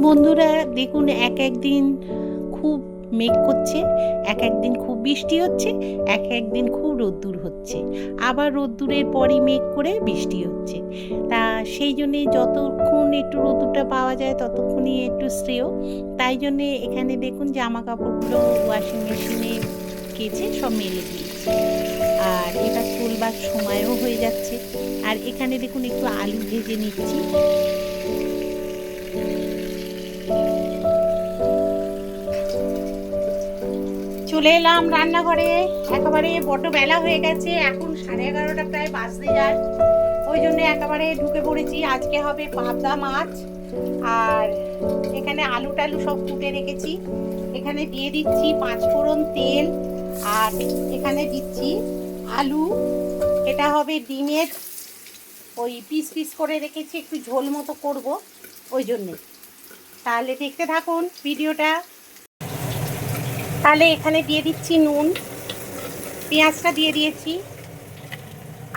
বন্ধুরা দেখুন, এক একদিন খুব মেঘ করছে, এক একদিন খুব বৃষ্টি হচ্ছে, এক একদিন খুব রোদ্দুর হচ্ছে, আবার রোদ্দুরের পরই মেঘ করে বৃষ্টি হচ্ছে। তা সেই জন্যে যতক্ষণ একটু রোদ্দুরটা পাওয়া যায় ততক্ষণই একটু শ্রেয়। তাই জন্যে এখানে দেখুন জামা কাপড়গুলো ওয়াশিং মেশিনে কেচে সব মেলে দিয়েছি। আর এটা তোলবার সময়ও হয়ে যাচ্ছে। আর এখানে দেখুন একটু আলু ভেজে নিচ্ছি। চলে এলাম রান্নাঘরে, একেবারে বড্ড বেলা হয়ে গেছে, এখন 11:30 প্রায় বাজতে যায়। ওই জন্য একেবারে ঢুকে পড়েছি। আজকে হবে পাবদা মাছ, আর এখানে আলু টালু সব কুটে রেখেছি। এখানে দিয়ে দিচ্ছি 5 ফোড়ন তেল, আর এখানে দিচ্ছি আলু। এটা হবে ডিমের ওই পিস পিস করে রেখেছি, একটু ঝোল মতো করবো ওই জন্যে। তাহলে দেখতে থাকুন ভিডিওটা। তাহলে এখানে দিয়ে দিচ্ছি নুন, পেঁয়াজটা দিয়ে দিয়েছি,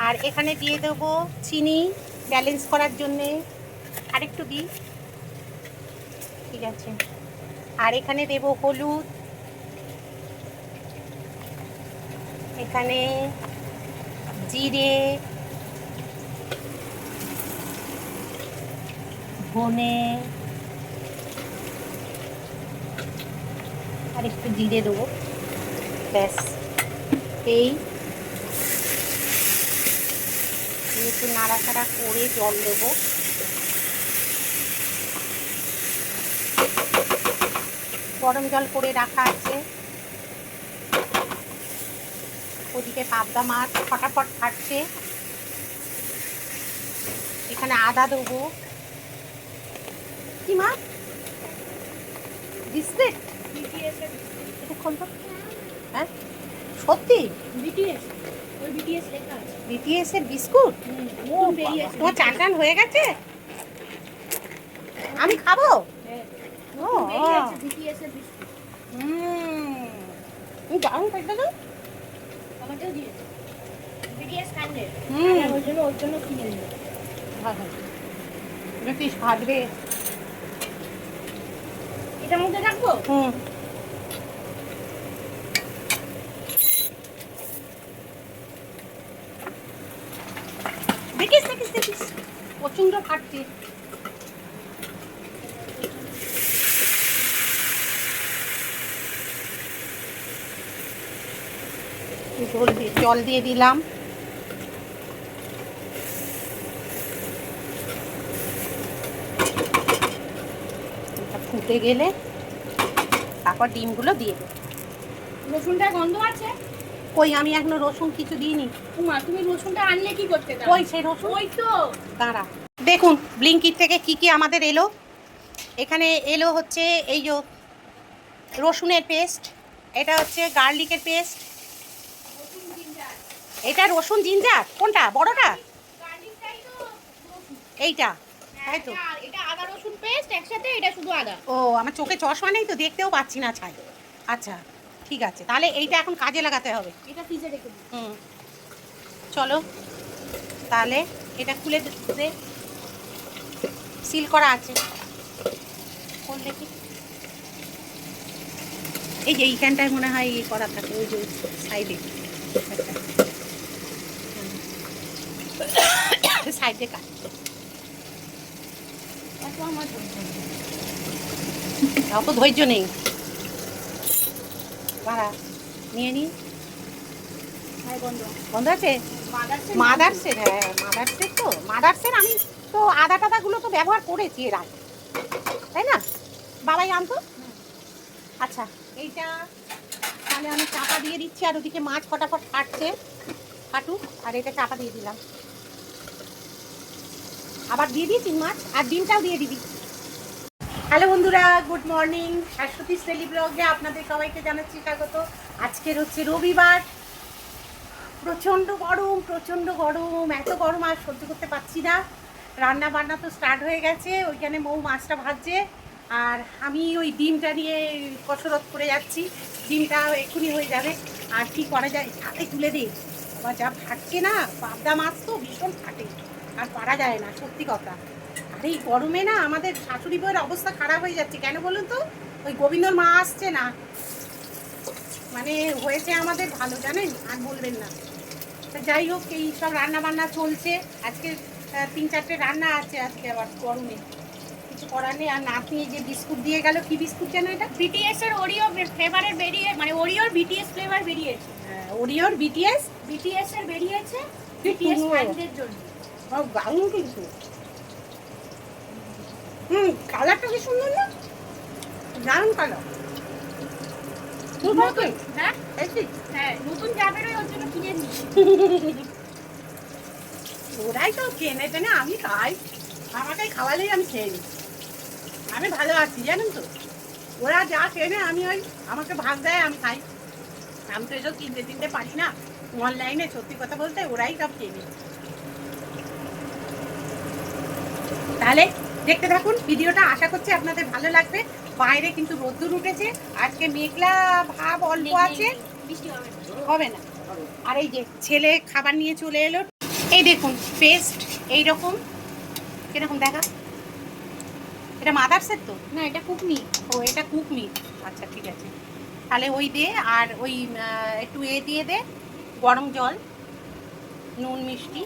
আর এখানে দিয়ে দেবো চিনি ব্যালেন্স করার জন্যে, আরেকটু দিই, ঠিক আছে। আর এখানে দেব হলুদ, এখানে জিরে, ধনে, আর একটু জিরে দেবো, ব্যাস। এই একটু নাড়াচাড়া করে জল দেবো। গরম জল করে রাখা আছে। ওদিকে পাবদা মাছ ফটাফট ফাটছে। এখানে আদা দেবো। কি মাছ? বিস্কুট? হ্যাঁ সত্যি? বিটিএস এর বিস্কুট? তোমার চাটান হয়ে গেছে? আমি খাবো? দারুণ খাইতে তো। ব্রিটিশ ভাজবে, এটার মধ্যে রাখবো। দেখিস দেখিস দেখিস, প্রচন্ড ফাটছে। জল দিয়ে দিলাম। ফুটে গেলে তারপর ডিমগুলো দিয়ে দেবো। রসুনটা গন্ধ আছে? কই, আমি এখনো রসুন কিছু দিইনি। উমা, তুমি রসুনটা আনলে কি করতে? কই সেই রসুন? ওই তো দাঁড়া। দেখুন ব্লিঙ্কিট থেকে কি কি আমাদের এলো। এখানে এলো হচ্ছে এই যে রসুনের পেস্ট, এটা হচ্ছে গার্লিকের পেস্ট, এটা রসুন জিঞ্জার। কোনটা বড়টা? এইটা, তাই তো। এটা আদা রসুন পেস্ট একসাথে, এটা শুধু আদা। ও, আমার চোখে চশমা নেই তো দেখতেও পাচ্ছি না ছাই। আচ্ছা ঠিক আছে, তাহলে এইটা এখন কাজে লাগাতে হবে। এটা ফ্রিজে রেখে দিই। চলো তাহলে এটা খুলে দে। সিল করা আছে, খোল দেখি। এই যে এইখানটায় মনে হয় ইয়ে করা থাকে, ওই যে সাইডে সাইডে কাজ। অত ধৈর্য নেই, বাড়া নিয়ে নি। বন্ধ আছে? মাদার্সের, হ্যাঁ মাদার্সের তো। মাদার্সের আমি তো আদা টাদাগুলো তো ব্যবহার করেছি এর আগে, তাই না? বাবাই আনতো। আচ্ছা এইটা তাহলে আমি চাপা দিয়ে দিচ্ছি, আর ওদিকে মাছ ফটাফট ফাটছে, ফাটুক। আর এটা চাপা দিয়ে দিলাম, আবার দিয়ে দিয়েছি মাছ, আর ডিমটাও দিয়ে দিবি। হ্যালো বন্ধুরা, গুড মর্নিং। শাশ্বতী ডেইলি ব্লগে আপনাদের সবাইকে জানাচ্ছি স্বাগত। আজকের হচ্ছে রবিবার। প্রচণ্ড গরম, প্রচণ্ড গরম, এত গরম আর সহ্য করতে পারছি না। রান্না বান্না তো স্টার্ট হয়ে গেছে, ওইখানে মৌ মাছটা ভাজছে, আর আমি ওই ডিমটা নিয়ে কসরত করে যাচ্ছি। ডিমটা এক্ষুনি হয়ে যাবে। আর কি করা যায়, হাতে তুলে দিই। আবার যা ফাটছে না, পাবদা মাছ তো ভীষণ ফাটে, আর পারা যায় না, সত্যি কথা। আর এই গরমে না আমাদের শাশুড়ি বউয়ের অবস্থা খারাপ হয়ে যাচ্ছে, কেন বলুন তো? ওই গোবিন্দর মা আসছে না, মানে হয়েছে আমাদের ভালো, জানেন, আর বলবেন না। তা যাই হোক, এই সব রান্না বান্না চলছে আজকে। 3-4টে রান্না আছে আজকে আবার গরমে, কিছু করার নেই। আর নাতনি যে বিস্কুট দিয়ে গেল, কি বিস্কুট যেন এটা? বিটিএস এর ওরিও ফ্লেভারের বেরিয়ে, মানে ওরিওর বিটিএস ফ্লেভার বেরিয়েছে। ওরিওর বিটিএস এর বেরিয়েছে বিটিএস ফ্যানদের জন্য। দারুণ কিন্তু। কালারটা কি সুন্দর না? দারুণ কালার। হ্যাঁ হ্যাঁ, নতুন যাবে ওর জন্য কিনে নিচ্ছি। ওরাই তো কেনে টেনে, আমি খাই, আমাকে খাওয়ালেই আমি খেয়ে নিই, আমি ভালো আছি, জানেন তো। ওরা যা কেনে আমি ওই আমাকে ভাগ দেয়, আমি খাই। আমি তো এসব কিনতে পারি না অনলাইনে, সত্যি কথা বলতে ওরাই সব কেনে। তাহলে দেখতে থাকুন ভিডিওটা, আশা করছি আপনাদের ভালো লাগবে। বাইরে কিন্তু রোদ্দুর উঠেছে, আজকে মেঘলা ভাব অল্প আছে, বৃষ্টি হবে না। আর এই যে ছেলে খাবার নিয়ে চলে এলো, এই দেখুন পেস্ট এইরকম, কিরকম দেখা, এটা মাদার্সের তো না, এটা কুকমি। ও, এটা কুক মিট, আচ্ছা ঠিক আছে। তাহলে ওই দে, আর ওই একটু দিয়ে দে গরম জল, নুন মিষ্টি।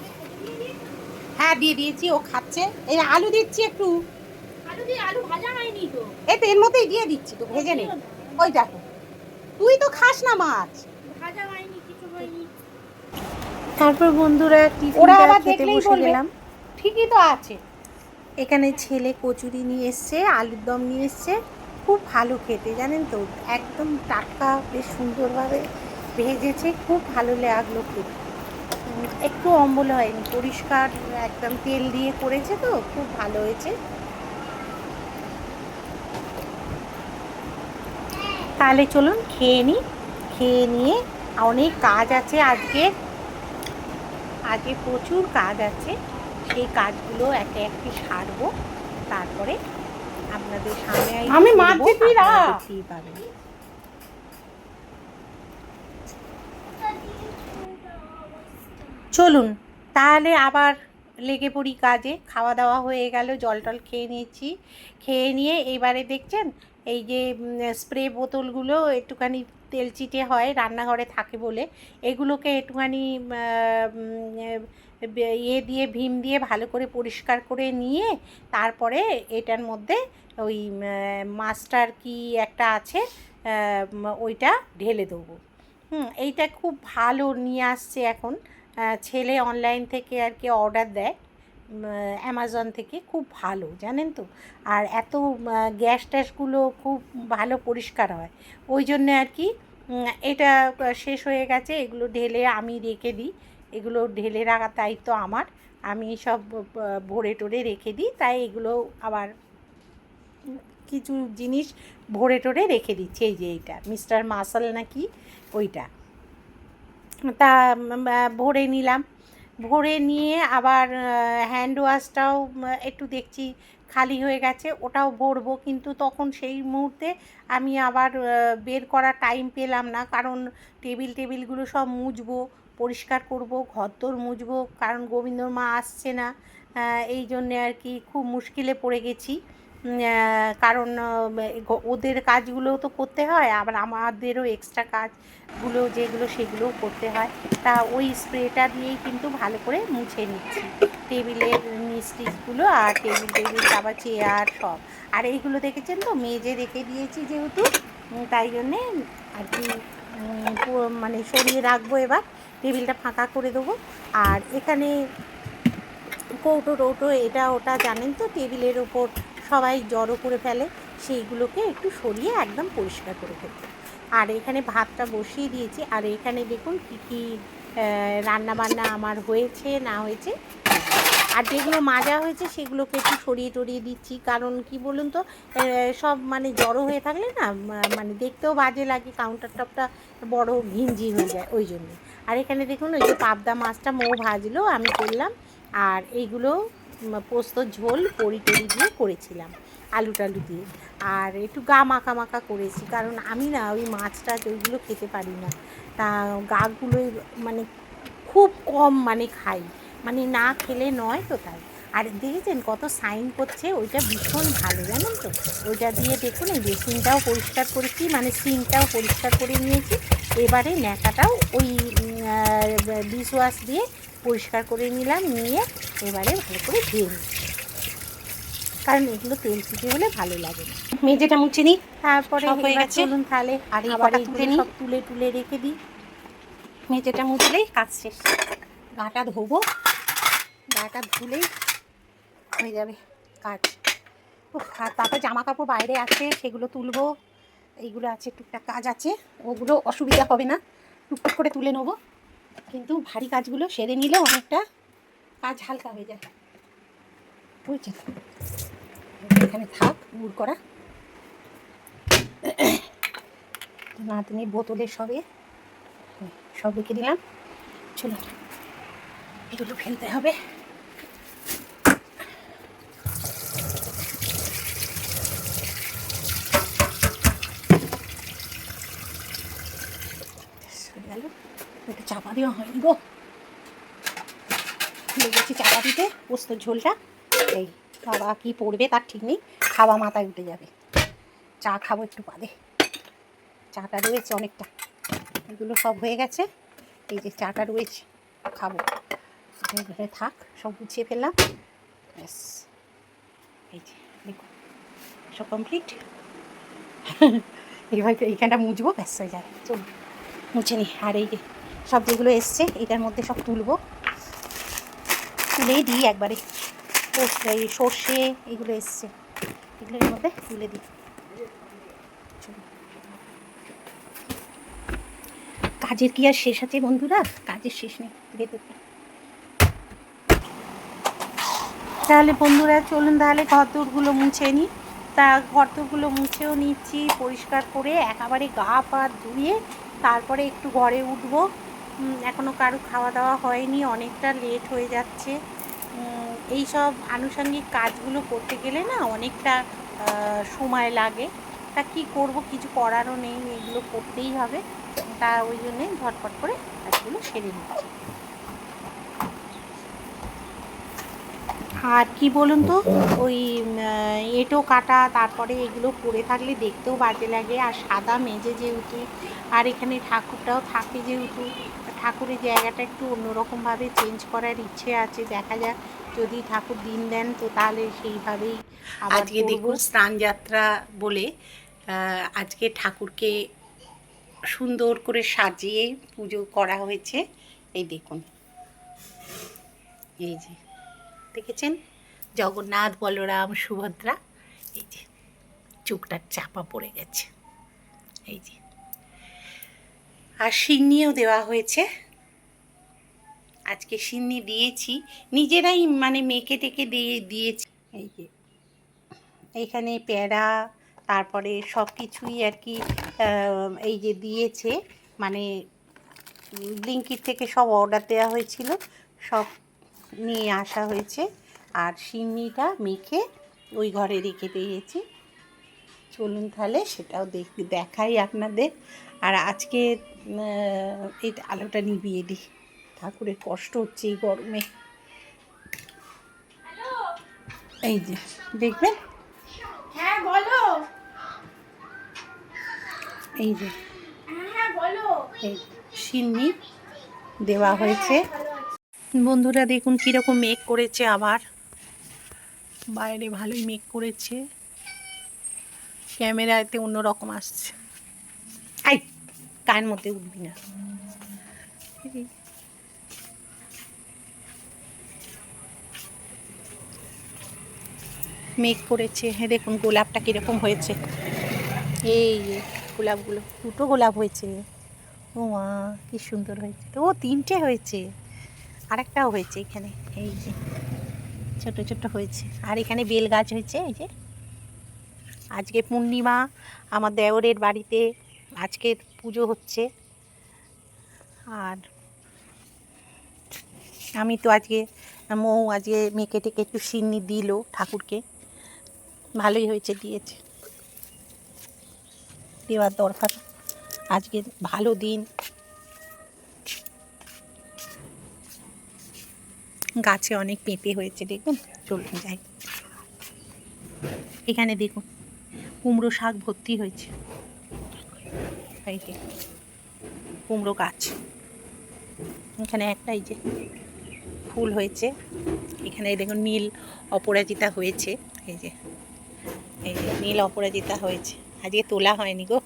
হ্যাঁ দিয়ে দিয়েছি, ও খাচ্ছে। এই আলু দিচ্ছি একটু, আলু ভাজা হয়নি তো। এই তো এর মধ্যেই দিয়ে দিচ্ছি, তো ভেজে নে। ওই দেখো, তুই তো খাস না মাছ। ভাজা হয়নি, কিছু হয়নি। তারপর বন্ধুরা ওরা টিফিনটা আবার খেতে দেখলেই বসে বলবে গেলাম। ঠিকই তো আছে। এখানে ছেলে কচুরি নিয়ে এসছে, আলুর দম নিয়ে এসছে, খুব ভালো খেতে, জানেন তো, একদম টাটকা, বেশ সুন্দরভাবে ভেজেছে, খুব ভালো লাগলো খেতে। একটু অম্বল হয়নি, পরিষ্কার একদম তেল দিয়ে করেছে তো, খুব ভালো হয়েছে। তাহলে চলুন খেয়ে নিই, খেয়ে নিয়ে অনেক কাজ আছে আজকে প্রচুর কাজ আছে, সেই কাজগুলো একে একে সারবো, তারপরে আপনাদের সামনে আমি মাছ দিতে দেখতেই পাবেন। চলুন তাহলে আবার লেগে পড়ি কাজে। খাওয়া দাওয়া হয়ে গেল, জল টল খেয়ে নিয়েছি, খেয়ে নিয়ে এবারে দেখছেন এই যে স্প্রে বোতলগুলো একটুখানি তেল চিটে হয়, রান্নাঘরে থাকে বলে এগুলোকে একটুখানি ইয়ে দিয়ে, ভীম দিয়ে ভালো করে পরিষ্কার করে নিয়ে তারপরে এটার মধ্যে ওই মাস্টার কি একটা আছে, ওইটা ঢেলে দেবো। এইটা খুব ভালো নিয়ে আসছে এখন, ছেলে অনলাইন থেকে আর কি অর্ডার দেয়, অ্যামাজন থেকে, খুব ভালো, জানেন তো। আর এত গ্যাস ট্যাসগুলো খুব ভালো পরিষ্কার হয়, ওই জন্যে আর কি। এটা শেষ হয়ে গেছে, এগুলো ঢেলে আমি রেখে দিই, এগুলো ঢেলে রাখার দায়িত্ব আমার, আমি সব ভরে টরে রেখে দিই, তাই এগুলো আবার কিছু জিনিস ভরে টরে রেখে দিচ্ছি। এই যে এইটা মিস্টার মাসাল নাকি ওইটা, তা ভরে নিলাম, ভরে নিয়ে আবার হ্যান্ড ওয়াশটাও একটু দেখছি খালি হয়ে গেছে, ওটাও ভরবো, কিন্তু তখন সেই মুহূর্তে আমি আবার বের করার টাইম পেলাম না, কারণ টেবিলগুলো সব মুছবো, পরিষ্কার করব, ঘরদোর মুছবো, কারণ গোবিন্দর মা আসছে না, এই জন্যে আর কি খুব মুশকিলে পড়ে গেছি। কারণ ওদের কাজগুলোও তো করতে হয়, আবার আমাদেরও এক্সট্রা কাজগুলো যেগুলো সেগুলোও করতে হয়, তা ওই স্প্রেটা দিয়েই কিন্তু ভালো করে মুছে নিচ্ছি টেবিলের নিচ টিচগুলো, আর টেবিল আবার চেয়ার সব। আর এইগুলো দেখেছেন তো মেজে রেখে দিয়েছি যেহেতু, তাই জন্যে আর কি মানে সরিয়ে রাখবো, এবার টেবিলটা ফাঁকা করে দেবো। আর এখানে কৌটো টৌটো এটা ওটা জানেন তো, টেবিলের ওপর সবাই জড়ো করে ফেলে, সেইগুলোকে একটু সরিয়ে একদম পরিষ্কার করে ফেলতে। আর এখানে ভাতটা বসিয়ে দিয়েছি, আর এখানে দেখুন কী কী রান্নাবান্না আমার হয়েছে না হয়েছে, আর যেগুলো মাজা হয়েছে সেগুলোকে একটু সরিয়ে টরিয়ে দিচ্ছি, কারণ কি বলুন তো, সব মানে জড়ো হয়ে থাকলে না মানে দেখতেও বাজে লাগে, কাউন্টার টপটা বড় ঘিঞ্জি হয়ে যায়, ওই জন্য। আর এখানে দেখুন ওই যে পাবদা মাছটা মৌ ভাজলো, আমি করলাম, আর এইগুলো পোস্তর ঝোল বড়ি টড়ি দিয়ে করেছিলাম, আলু টালু দিয়ে, আর একটু গা মাখা মাখা করেছি, কারণ আমি না ওই মাছটা ওইগুলো খেতে পারি না, তা গাগুলোই মানে খুব কম মানে খাই, মানে না খেলে নয় তো, তাই। আর দেখেছেন কত সাইন করছে, ওইটা ভীষণ ভালো জানেন তো। ওইটা দিয়ে দেখুন এই বেসিনটাও পরিষ্কার করেছি, মানে সিঙ্কটাও পরিষ্কার করে নিয়েছি। এবারে ন্যাকাটাও ওই ডিশওয়াশ দিয়ে পরিষ্কার করে নিলাম, নিয়ে এবারে ভালো করে ধুয়ে নিচ্ছি, কারণ এগুলো তেল চিটে হলে ভালো লাগে না। মেঝেটা মুছে নিই, তারপরে সব হয়ে এবার গেছে। চলুন তাহলে আর খাবারটা এবারে তুলে নিই। সব তুলে তুলে রেখে দিই। মেঝেটা মুছলেই কাজ শেষ। গাটা ধোবো, গাটা ধুলেই হয়ে যাবে কাজ। আর তারপর জামা কাপড় বাইরে আছে, সেগুলো তুলবো। এইগুলো আছে, টুকটাক কাজ আছে, ওগুলো অসুবিধা হবে না, টুকটুক করে তুলে নেবো। কিন্তু ভারী কাজগুলো সেরে নিলে অনেকটা কাজ হালকা হয়ে যায়, বুঝছেন। এখানে থাক গুড় করা, নাতনির বোতলে সব রেখে দিলাম। চলুন এগুলো ফেলতে হবে। গেল একটু চাপা দেওয়া হয়নি গো, লেগেছি চাপা দিতে। পোস্তর ঝোলটা এই বাবা কি পড়বে তার ঠিক নেই, খাওয়া মাথায় উঠে যাবে। চা খাবো একটু বাদে, চাটা রয়েছে অনেকটা, এগুলো সব হয়ে গেছে। এই যে চাটা রয়েছে, খাবো। এখানে থাক, সব গুছিয়ে ফেললাম, ব্যাস। এই যে দেখুন সব কমপ্লিট। এইভাবে এইখানটা মুছবো, ব্যাস হয়ে যাবে। চলুন মুছে নিই। আর এই যে সব যেগুলো এসছে এটার মধ্যে সব তুলবো, তুলেই দিই একবারে। এই সর্ষে এগুলো এসছে, এগুলোর মধ্যে তুলে দিই। কাজের কি আর শেষ আছে বন্ধুরা? কাজের শেষ নেই ভেতরটা। তাহলে বন্ধুরা চলুন তাহলে ঘরদোরগুলো মুছে নিই। তা ঘরদোরগুলো মুছেও নিচ্ছি পরিষ্কার করে, একেবারে গা পা ধুয়ে তারপরে একটু ঘরে উঠবো। এখনও কারো খাওয়া দাওয়া হয়নি, অনেকটা লেট হয়ে যাচ্ছে। এই সব আনুষঙ্গিক কাজগুলো করতে গেলে না অনেকটা সময় লাগে। তা কী করব, কিছু করারও নেই, এগুলো করতেই হবে। তা ওই জন্যে ঝটপট করে কাজগুলো সেরে নিচ্ছি। আর কি বলুন তো, ওই এঁটো কাটা, তারপরে এগুলো পড়ে থাকলে দেখতেও বাজে লাগে। আর সাদা মেজে যেহেতু, আর এখানে ঠাকুরটাও থাকে যেহেতু, ঠাকুরের জায়গাটা একটু অন্যরকমভাবে চেঞ্জ করার ইচ্ছে আছে। দেখা যাক, যদি ঠাকুর দিন দেন তো তাহলে সেইভাবেই আজকে দেখুন স্নান যাত্রা বলে আজকে ঠাকুরকে সুন্দর করে সাজিয়ে পুজো করা হয়েছে। এই দেখুন, এই যে দেখেছেন, জগন্নাথ বলরাম সুভদ্রা। এই যে চোখটার চাপা পড়ে গেছে, এই যে। আর সিন্নিও দেওয়া হয়েছে, আজকে সিন্নি দিয়েছি, নিজেরাই মানে মেখে টেকে দিয়েছি। এই যে এইখানে প্যাড়া, তারপরে সব কিছুই আর কি এই যে দিয়েছে, মানে ব্লিঙ্কিট থেকে সব অর্ডার দেওয়া হয়েছিল, সব নিয়ে আসা হয়েছে। আর সিন্নিটা মেখে ওই ঘরে রেখে দিয়েছি। চলুন তাহলে সেটাও দেখাই আপনাদের। আর আজকে এই আলোটা নিভিয়ে দিই, ঠাকুরের কষ্ট হচ্ছে এই গরমে। এই যে দেখবেন, হ্যাঁ বলো। এই যে হ্যাঁ বলো। এই সিন্নি দেওয়া হয়েছে। বন্ধুরা দেখুন কীরকম মেঘ করেছে, আবার বাইরে ভালোই মেঘ করেছে, ক্যামেরাতে অন্যরকম আসছে। আই কার মধ্যে উঠবি না। মেঘ করেছে, হ্যাঁ দেখুন গোলাপটা কীরকম হয়েছে। এই গোলাপগুলো, দুটো গোলাপ হয়েছে। ও মা কি সুন্দর হয়েছে, ও তিনটে হয়েছে, আরেকটাও হয়েছে এখানে, এই যে ছোট ছোট হয়েছে। আর এখানে বেল গাছ হয়েছে। এই যে আজকে পূর্ণিমা, আমার দেওরের বাড়িতে আজকে পুজো হচ্ছে। আর আমি তো আজকে আজকে মেয়েকে টেকে একটু সিন্নি দিল ঠাকুরকে, ভালোই হয়েছে, দিয়েছে, দেওয়ার দরকার, আজকে ভালো দিন। গাছে অনেক পেঁপে হয়েছে দেখুন, চলুন যাই। এখানে দেখুন কুমড়ো শাক ভর্তি হয়েছে, এই যে কুমড়ো গাছ, এখানে একটাই যে ফুল হয়েছে। এখানে দেখুন নীল অপরাজিতা হয়েছে, এই যে নীল অপরাজিতা হয়েছে, আজকে তোলা হয়নি গো,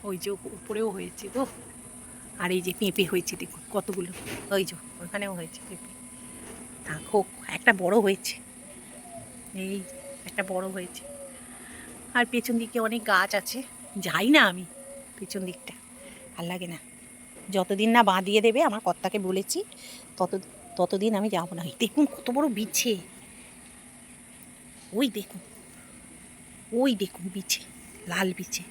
ওই যে উপরেও হয়েছে গো। আর এই যে পেঁপে হয়েছে দেখুন কতগুলো, ওই যে ওখানেও হয়েছে পেঁপে, হোক একটা বড় হয়েছে, এই একটা বড় হয়েছে। আর পেছন দিকে অনেক গাছ আছে, যাই না আমি পেছন দিকটা, ভাল লাগে না। যতদিন না বাঁধিয়ে দেবে, আমার কর্তাকে বলেছি, ততদিন আমি যাবো না। দেখুন কত বড় বিছে, ওই দেখুন, ওই দেখুন বিছে, লাল বিছে।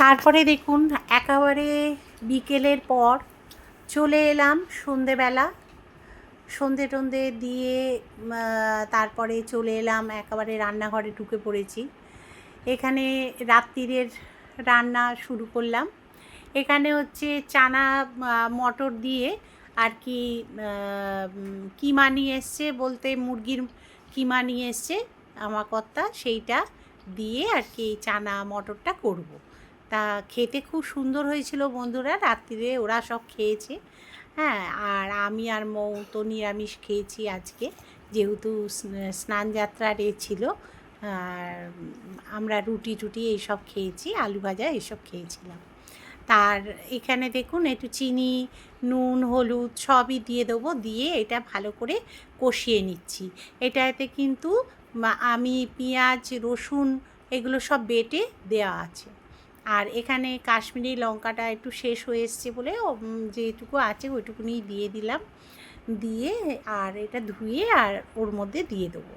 তারপরে দেখুন একেবারে বিকেলের পর চলে এলাম সন্ধেবেলা, সন্ধে টন্ধে দিয়ে তারপরে চলে এলাম একেবারে রান্নাঘরে ঢুকে পড়েছি। এখানে রাত্রিরের রান্না শুরু করলাম। এখানে হচ্ছে চানা মটর দিয়ে আর কি কিমা নিয়ে এসছে, বলতে মুরগির কিমা নিয়ে এসছে আমার কর্তা, সেইটা দিয়ে আর কি চানা মটরটা করব। তা খেতে খুব সুন্দর হয়েছিল বন্ধুরা, রাত্রিরে ওরা সব খেয়েছে। হ্যাঁ, আর আমি আর মৌ তো নিরামিষ খেয়েছি আজকে, যেহেতু স্নানযাত্রার ছিল। আর আমরা রুটি টুটি এইসব খেয়েছি, আলু ভাজা এইসব খেয়েছিলাম। তার এখানে দেখুন একটু চিনি, নুন, হলুদ সবই দিয়ে দেবো, দিয়ে এটা ভালো করে কষিয়ে নিচ্ছি। এটাতে কিন্তু আমি পেঁয়াজ, রসুন এগুলো সব বেটে দেওয়া আছে। আর এখানে কাশ্মীরি লঙ্কাটা একটু শেষ হয়ে এসছে বলে যেটুকু আছে ওইটুকুনি দিয়ে দিলাম, দিয়ে আর এটা ধুয়ে আর ওর মধ্যে দিয়ে দেবো।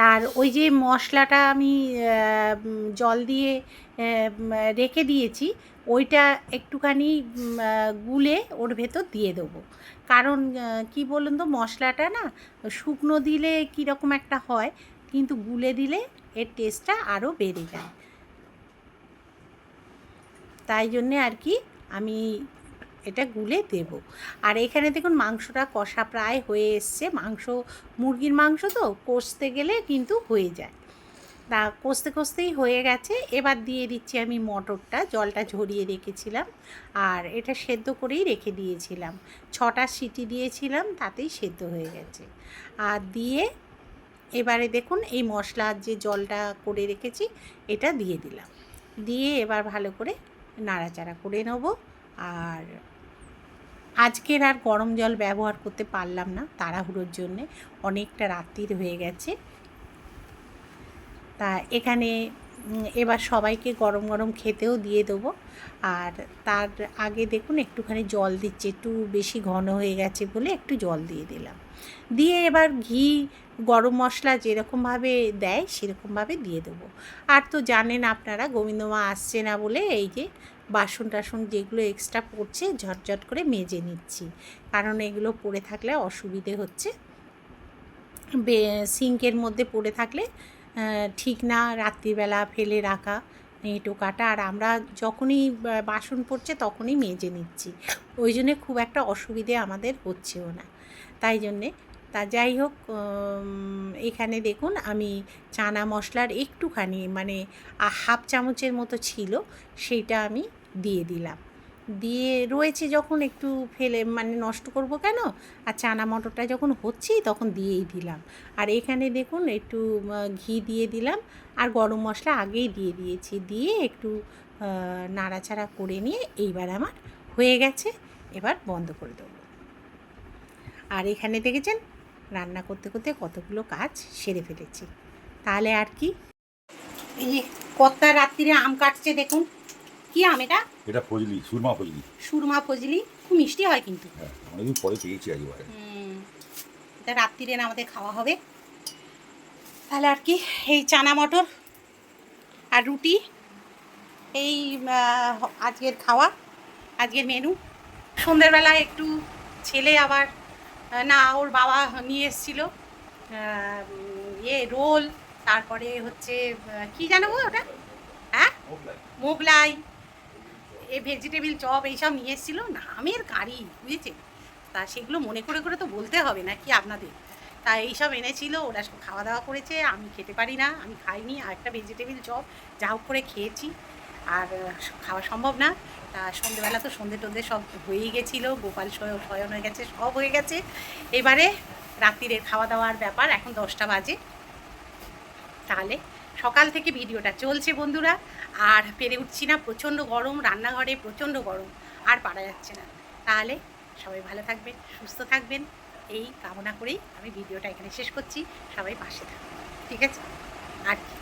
তার ওই যে মশলাটা আমি জল দিয়ে রেখে দিয়েছি, ওইটা একটুখানি গুলে ওর ভেতর দিয়ে দেবো। কারণ কি বলুন তো, মশলাটা না শুকনো দিলে কীরকম একটা হয়, কিন্তু গুলে দিলে এর টেস্টটা আরও বেড়ে যায়। তাই জন্যে আর কি আমি এটা গুলে দেব। আর এখানে দেখুন মাংসটা কষা প্রায় হয়ে এসছে, মাংস মুরগির মাংস তো কষতে গেলে কিন্তু হয়ে যায়, তা কষতে কষতেই হয়ে গেছে। এবার দিয়ে দিচ্ছি আমি মটরটা, জলটা ঝরিয়ে রেখেছিলাম, আর এটা সেদ্ধ করেই রেখে দিয়েছিলাম, 6টা সিটি দিয়েছিলাম, তাতেই সেদ্ধ হয়ে গেছে। আর দিয়ে এবারে দেখুন এই মশলার যে জলটা করে রেখেছি এটা দিয়ে দিলাম, দিয়ে এবার ভালো করে নাড়াচাড়া করে নেব। আর আজকের আর গরম জল ব্যবহার করতে পারলাম না তাড়াহুড়োর জন্যে, অনেকটা রাত্রির হয়ে গেছে। তা এখানে এবার সবাইকে গরম গরম খেতেও দিয়ে দেবো। আর তার আগে দেখুন একটুখানি জল দিচ্ছে, একটু বেশি ঘন হয়ে গেছে বলে একটু জল দিয়ে দিলাম, দিয়ে এবার ঘি, গরম মশলা যেরকমভাবে দেয় সেরকমভাবে দিয়ে দেবো। আর তো জানেন আপনারা গোবিন্দমা আসছে না বলে এই যে বাসন টাসন যেগুলো এক্সট্রা পড়ছে ঝটঝট করে মেজে নিচ্ছি, কারণ এগুলো পড়ে থাকলে অসুবিধে হচ্ছে, সিঙ্কের মধ্যে পড়ে থাকলে ঠিক না, রাত্রিবেলা ফেলে রাখা, এঁটো কাটা, আর আমরা যখনই বাসন পড়ছে তখনই মেজে নিচ্ছি, ওই জন্যে খুব একটা অসুবিধে আমাদের হচ্ছেও না। তাই জন্যে তা যাই হোক, এখানে দেখুন আমি চানা মশলার একটুখানি মানে হাফ চামচের মতো ছিল, সেইটা আমি দিয়ে দিলাম, দিয়ে রয়েছে যখন একটু ফেলে মানে নষ্ট করব কেন, আর চানা মটরটা যখন হচ্ছেই তখন দিয়েই দিলাম। আর এখানে দেখুন একটু ঘি দিয়ে দিলাম, আর গরম মশলা আগেই দিয়ে দিয়েছি, দিয়ে একটু নাড়াচাড়া করে নিয়ে এইবার আমার হয়ে গেছে, এবার বন্ধ করে দেবো। আর এখানে দেখেছেন রান্না করতে করতে কতগুলো কাজ সেরে ফেলেছি। তাহলে আর কি, এই যে কর্তা রাত্রিরে আম কাটছে দেখুন, কি আম এটা? এটা ফজলি, সুরমা ফজলি। সুরমা ফজলি, খুব মিষ্টি হয় কিন্তু। হ্যাঁ, অনেকদিন পরে পেয়েছি একবারে। এটা রাত্রিরে আমাদের খাওয়া হবে। তাহলে আর কি, এই চানা মটর আর রুটি, এই আজকের খাওয়া, আজকের মেনু। সন্ধ্যেবেলায় একটু ছেলে আবার না, ওর বাবা নিয়ে এসেছিলো রোল, তারপরে হচ্ছে কি জানো ওটা, হ্যাঁ মোগলাই এই ভেজিটেবিল চপ এইসব নিয়ে এসেছিলো নামের গাড়ি বুঝেছে, তা সেগুলো মনে করে করে তো বলতে হবে না কি আপনাদের। তা এইসব এনেছিল, ওরা সব খাওয়া দাওয়া করেছে, আমি খেতে পারি না, আমি খাইনি। আর একটা ভেজিটেবিল চপ যা হোক করে খেয়েছি, আর খাওয়া সম্ভব না। তা সন্ধেবেলা তো সন্ধে টন্ধে সব হয়েই গেছিলো, গোপাল শয়ন হয়ে গেছে, সব হয়ে গেছে। এবারে রাত্রিরের খাওয়া দাওয়ার ব্যাপার, এখন 10টা বাজে। তাহলে সকাল থেকে ভিডিওটা চলছে বন্ধুরা, আর পেরে উঠছি না, প্রচণ্ড গরম, রান্নাঘরে প্রচণ্ড গরম, আর পারা যাচ্ছে না। তাহলে সবাই ভালো থাকবেন, সুস্থ থাকবেন, এই কামনা করেই আমি ভিডিওটা এখানে শেষ করছি। সবাই পাশে থাকবেন, ঠিক আছে? আর কি।